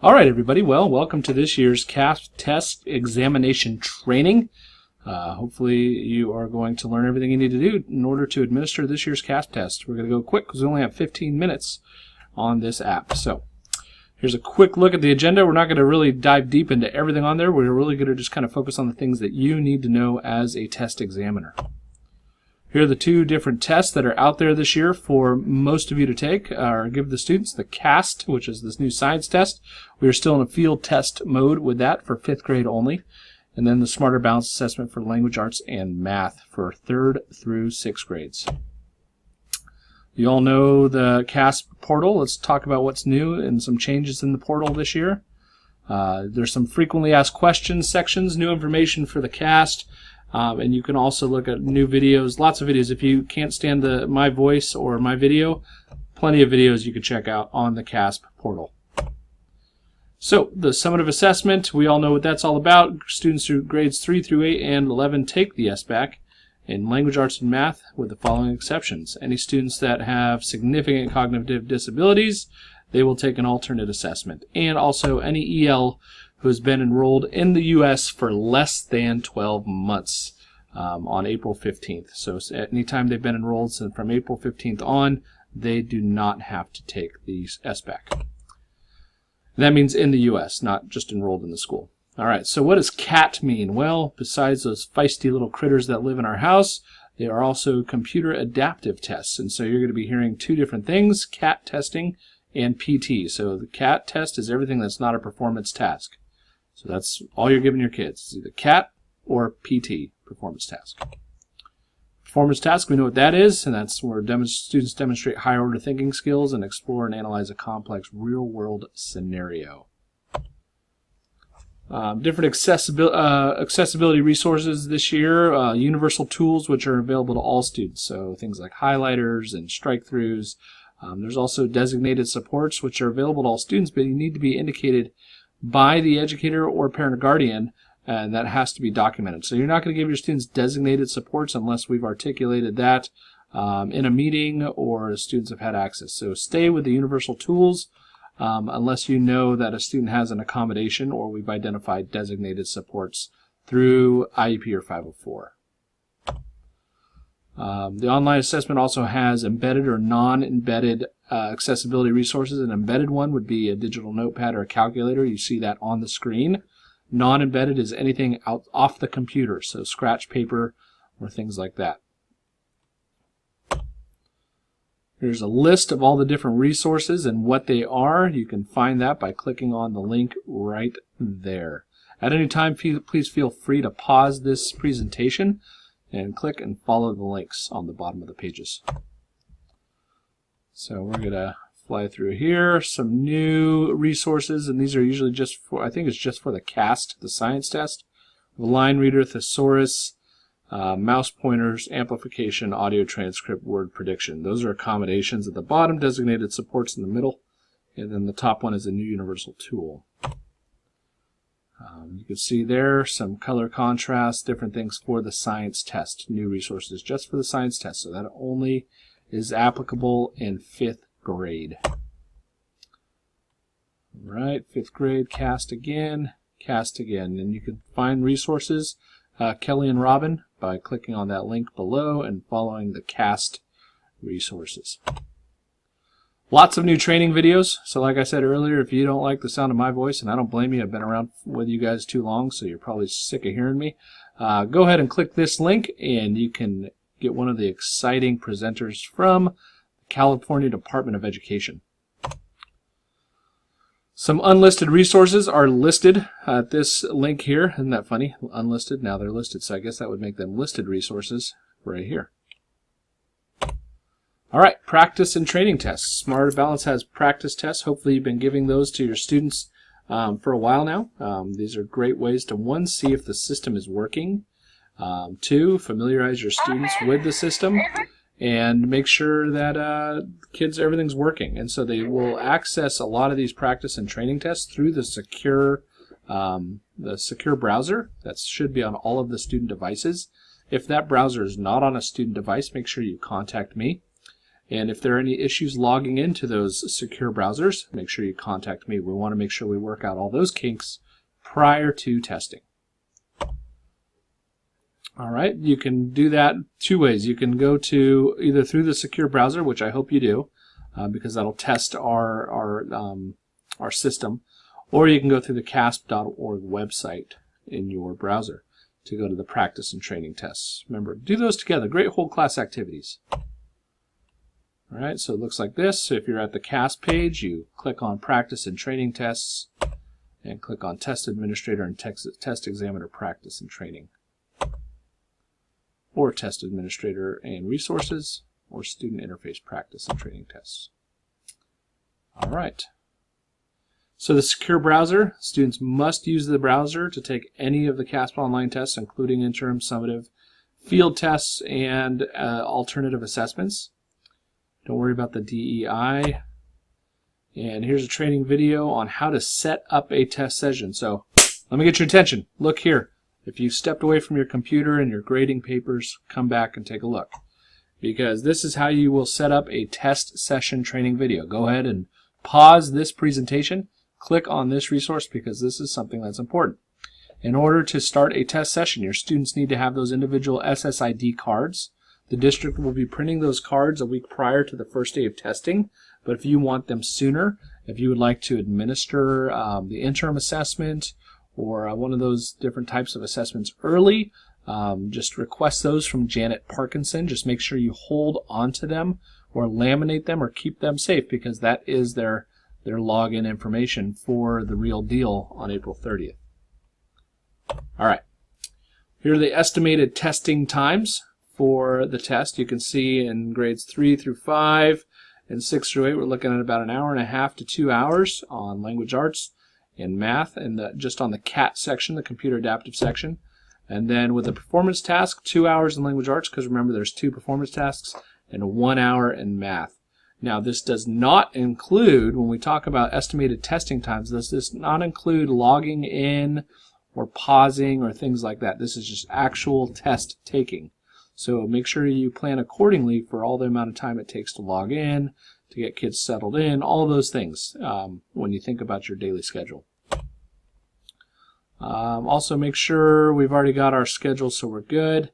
All right, everybody. Well, welcome to this year's CAASPP test examination training. Hopefully you are going to learn everything you need to do in order to administer this year's CAASPP test. We're going to go quick because we only have 15 minutes on this app. So here's a quick look at the agenda. We're not going to really dive deep into everything on there. We're really going to just kind of focus on the things that you need to know as a test examiner. Here are the two different tests that are out there this year for most of you to take or give the students. The CAST, which is this new science test. We are still in a field test mode with that for 5th grade only. And then the Smarter Balanced Assessment for language arts and math for 3rd through 6th grades. You all know the CASPP portal. Let's talk about what's new and some changes in the portal this year. There's some frequently asked questions sections, new information for the CAST. And you can also look at new videos, lots of videos. If you can't stand my voice or my video, plenty of videos you can check out on the CAASPP portal. So the summative assessment, we all know what that's all about. Students through grades 3 through 8 and 11 take the SBAC in language arts and math with the following exceptions. Any students that have significant cognitive disabilities, they will take an alternate assessment. And also any EL who has been enrolled in the U.S. for less than 12 months on April 15th. So anytime they've been enrolled from April 15th on, they do not have to take the SBAC. That means in the U.S., not just enrolled in the school. All right, so what does CAT mean? Well, besides those feisty little critters that live in our house, they are also computer adaptive tests. And so you're going to be hearing two different things, CAT testing and PT. So the CAT test is everything that's not a performance task. So that's all you're giving your kids. It's either CAT or PT, performance task. Performance task, we know what that is, and that's where students demonstrate higher order thinking skills and explore and analyze a complex real-world scenario. Different accessibility resources this year, universal tools which are available to all students, so things like highlighters and strike-throughs. There's also designated supports which are available to all students, but you need to be indicated by the educator or parent or guardian, and that has to be documented. So you're not going to give your students designated supports unless we've articulated that in a meeting or students have had access. So stay with the universal tools unless you know that a student has an accommodation or we've identified designated supports through IEP or 504. The online assessment also has embedded or non-embedded accessibility resources. An embedded one would be a digital notepad or a calculator. You see that on the screen. Non-embedded is anything off the computer, so scratch paper or things like that. Here's a list of all the different resources and what they are. You can find that by clicking on the link right there. At any time, please feel free to pause this presentation and click and follow the links on the bottom of the pages. So we're going to fly through here. Some new resources, and these are usually just for, I think it's just for the CAST, the science test. The line reader, thesaurus, mouse pointers, amplification, audio transcript, word prediction. Those are accommodations at the bottom, designated supports in the middle, and then the top one is a new universal tool. You can see there some color contrast, different things for the science test, new resources just for the science test, so that only is applicable in 5th grade. All right, 5th grade, CAST again, and you can find resources, Kelly and Robin, by clicking on that link below and following the CAST resources. Lots of new training videos. So like I said earlier, if you don't like the sound of my voice, and I don't blame you, I've been around with you guys too long, so you're probably sick of hearing me, go ahead and click this link and you can get one of the exciting presenters from the California Department of Education. Some unlisted resources are listed at this link here. Isn't that funny? Unlisted, now they're listed, so I guess that would make them listed resources right here. All right, practice and training tests. Smarter Balance has practice tests. Hopefully you've been giving those to your students for a while now. These are great ways to, one, see if the system is working, two, familiarize your students with the system, and make sure that kids, everything's working. And so they will access a lot of these practice and training tests through the secure browser. That should be on all of the student devices. If that browser is not on a student device, make sure you contact me. And if there are any issues logging into those secure browsers, make sure you contact me. We want to make sure we work out all those kinks prior to testing. All right, you can do that two ways. You can go to either through the secure browser, which I hope you do, because that'll test our system, or you can go through the CAASPP.org website in your browser to go to the practice and training tests. Remember, do those together. Great whole class activities. All right, so it looks like this. So if you're at the CAASPP page, you click on Practice and Training Tests, and click on Test Administrator and Test Examiner Practice and Training, or Test Administrator and Resources, or Student Interface Practice and Training Tests. All right. So the secure browser, students must use the browser to take any of the CAASPP online tests, including interim, summative, field tests, and alternative assessments. Don't worry about the DEI. And here's a training video on how to set up a test session. So let me get your attention. Look here. If you stepped away from your computer and your grading papers, come back and take a look, because this is how you will set up a test session training video. Go ahead and pause this presentation. Click on this resource, because this is something that's important. In order to start a test session, your students need to have those individual SSID cards. The district will be printing those cards a week prior to the first day of testing, but if you want them sooner, if you would like to administer the interim assessment or one of those different types of assessments early, just request those from Janet Parkinson. Just make sure you hold onto them or laminate them or keep them safe, because that is their login information for the real deal on April 30th. All right, here are the estimated testing times for the test. You can see in grades 3 through 5 and 6 through 8, we're looking at about an hour and a half to 2 hours on language arts and math, and just on the CAT section, the computer adaptive section. And then with the performance task, 2 hours in language arts, because remember there's 2 performance tasks, and 1 hour in math. Now this does not include, when we talk about estimated testing times, this does not include logging in or pausing or things like that. This is just actual test taking. So make sure you plan accordingly for all the amount of time it takes to log in, to get kids settled in, all those things when you think about your daily schedule. Also make sure we've already got our schedule, so we're good.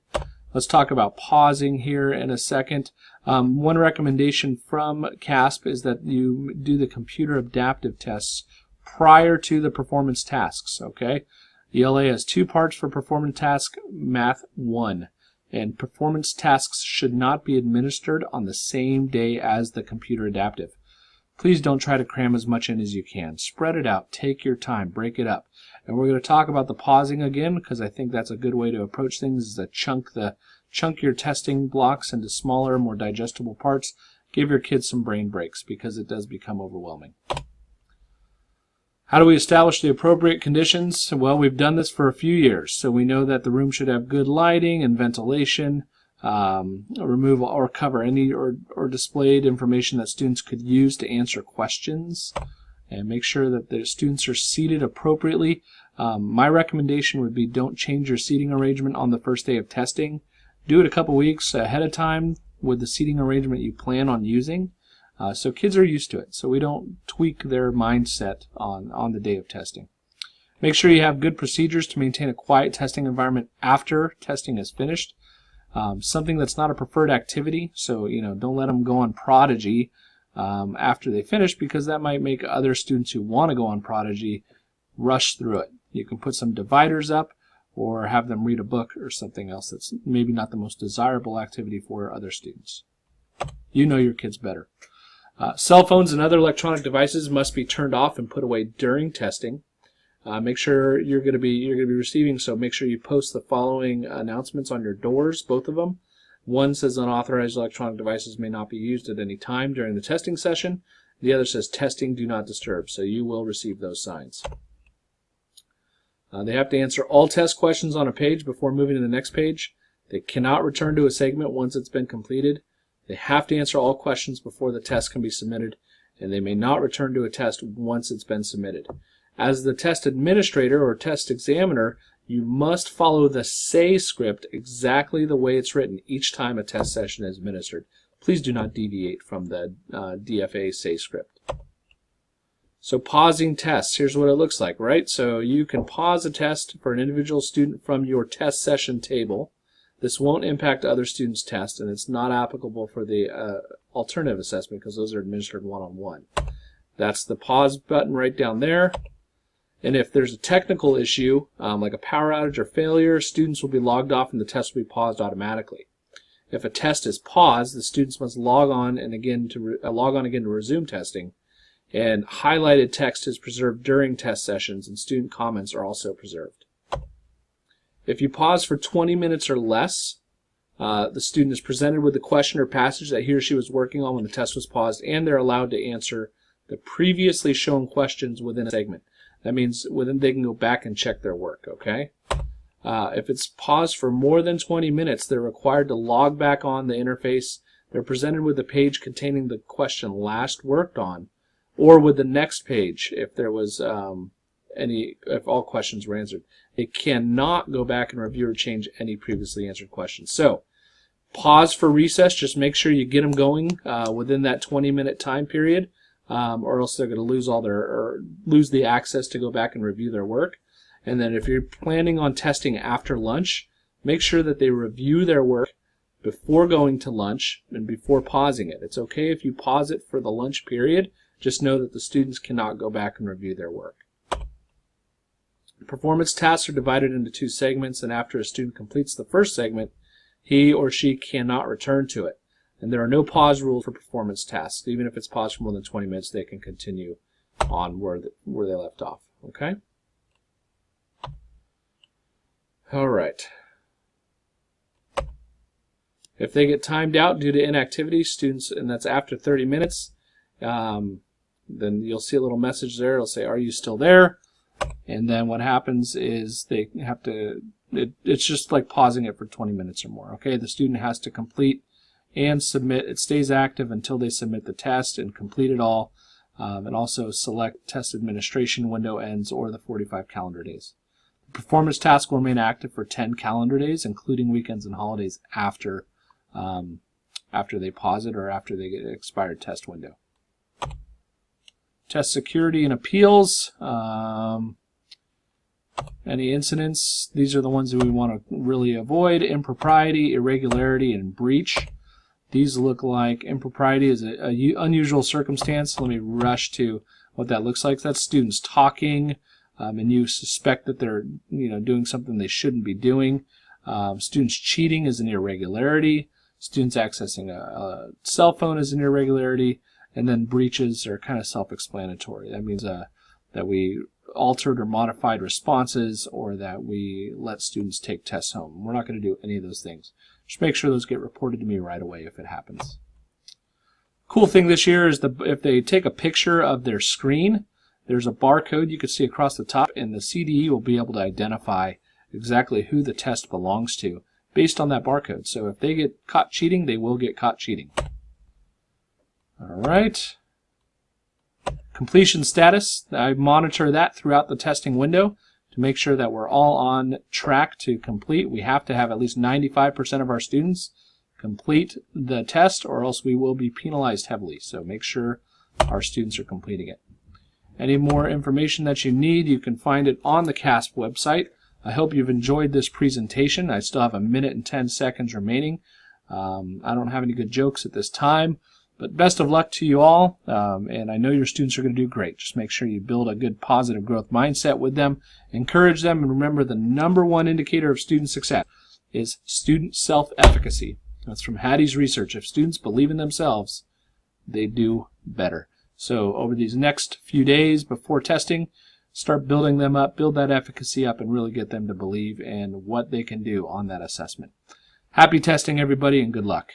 Let's talk about pausing here in a second. One recommendation from CAASPP is that you do the computer adaptive tests prior to the performance tasks, okay? ELA has 2 parts for performance task, math 1. And performance tasks should not be administered on the same day as the computer adaptive. Please don't try to cram as much in as you can. Spread it out. Take your time. Break it up. And we're going to talk about the pausing again, because I think that's a good way to approach things, is to chunk your testing blocks into smaller, more digestible parts. Give your kids some brain breaks, because it does become overwhelming. How do we establish the appropriate conditions? Well, we've done this for a few years, so we know that the room should have good lighting and ventilation, remove or cover any or displayed information that students could use to answer questions, and make sure that the students are seated appropriately. My recommendation would be, don't change your seating arrangement on the first day of testing. Do it a couple weeks ahead of time with the seating arrangement you plan on using. So kids are used to it, so we don't tweak their mindset on the day of testing. Make sure you have good procedures to maintain a quiet testing environment after testing is finished. Something that's not a preferred activity, so don't let them go on Prodigy after they finish, because that might make other students who want to go on Prodigy rush through it. You can put some dividers up or have them read a book or something else that's maybe not the most desirable activity for other students. You know your kids better. Cell phones and other electronic devices must be turned off and put away during testing. Make sure you're going to be receiving, so make sure you post the following announcements on your doors, both of them. One says unauthorized electronic devices may not be used at any time during the testing session. The other says testing do not disturb, so you will receive those signs. They have to answer all test questions on a page before moving to the next page. They cannot return to a segment once it's been completed. They have to answer all questions before the test can be submitted, and they may not return to a test once it's been submitted. As the test administrator or test examiner, you must follow the SAY script exactly the way it's written each time a test session is administered. Please do not deviate from the DFA say script. So pausing tests, here's what it looks like, right? So you can pause a test for an individual student from your test session table. This won't impact other students' tests, and it's not applicable for the alternative assessment because those are administered one-on-one. That's the pause button right down there. And if there's a technical issue, like a power outage or failure, students will be logged off and the test will be paused automatically. If a test is paused, the students must log on again to resume testing. And highlighted text is preserved during test sessions, and student comments are also preserved. If you pause for 20 minutes or less, the student is presented with the question or passage that he or she was working on when the test was paused, and they're allowed to answer the previously shown questions within a segment. That means they can go back and check their work, okay? If it's paused for more than 20 minutes, they're required to log back on the interface. They're presented with a page containing the question last worked on, or with the next page if there was if all questions were answered. They cannot go back and review or change any previously answered questions. So, pause for recess. Just make sure you get them going within that 20-minute time period, or else they're going to lose the access to go back and review their work. And then if you're planning on testing after lunch, make sure that they review their work before going to lunch and before pausing it. It's okay if you pause it for the lunch period. Just know that the students cannot go back and review their work. Performance tasks are divided into 2 segments, and after a student completes the first segment, he or she cannot return to it. And there are no pause rules for performance tasks. Even if it's paused for more than 20 minutes, they can continue on where they left off. Okay? All right. If they get timed out due to inactivity, students, and that's after 30 minutes, then you'll see a little message there. It'll say, "Are you still there?" And then what happens is they have to, it's just like pausing it for 20 minutes or more. Okay, the student has to complete and submit. It stays active until they submit the test and complete it all, and also select test administration window ends or the 45 calendar days. The performance task will remain active for 10 calendar days, including weekends and holidays after they pause it or after they get an expired test window. Test security and appeals. Any incidents, these are the ones that we want to really avoid. Impropriety, irregularity, and breach. These look like impropriety is an unusual circumstance. Let me rush to what that looks like. That's students talking, and you suspect that they're doing something they shouldn't be doing. Students cheating is an irregularity. Students accessing a cell phone is an irregularity. And then breaches are kind of self-explanatory. That means that we altered or modified responses, or that we let students take tests home. We're not going to do any of those things. Just make sure those get reported to me right away if it happens. Cool thing this year is if they take a picture of their screen, there's a barcode you can see across the top, and the CDE will be able to identify exactly who the test belongs to based on that barcode. So if they get caught cheating, they will get caught cheating. All right. Completion status. I monitor that throughout the testing window to make sure that we're all on track to complete. We have to have at least 95% of our students complete the test, or else we will be penalized heavily. So make sure our students are completing it. Any more information that you need, you can find it on the CAASPP website. I hope you've enjoyed this presentation. I still have 1 minute and 10 seconds remaining. I don't have any good jokes at this time. But best of luck to you all, and I know your students are going to do great. Just make sure you build a good positive growth mindset with them, encourage them, and remember the #1 indicator of student success is student self-efficacy. That's from Hattie's research. If students believe in themselves, they do better. So over these next few days before testing, start building them up, build that efficacy up, and really get them to believe in what they can do on that assessment. Happy testing, everybody, and good luck.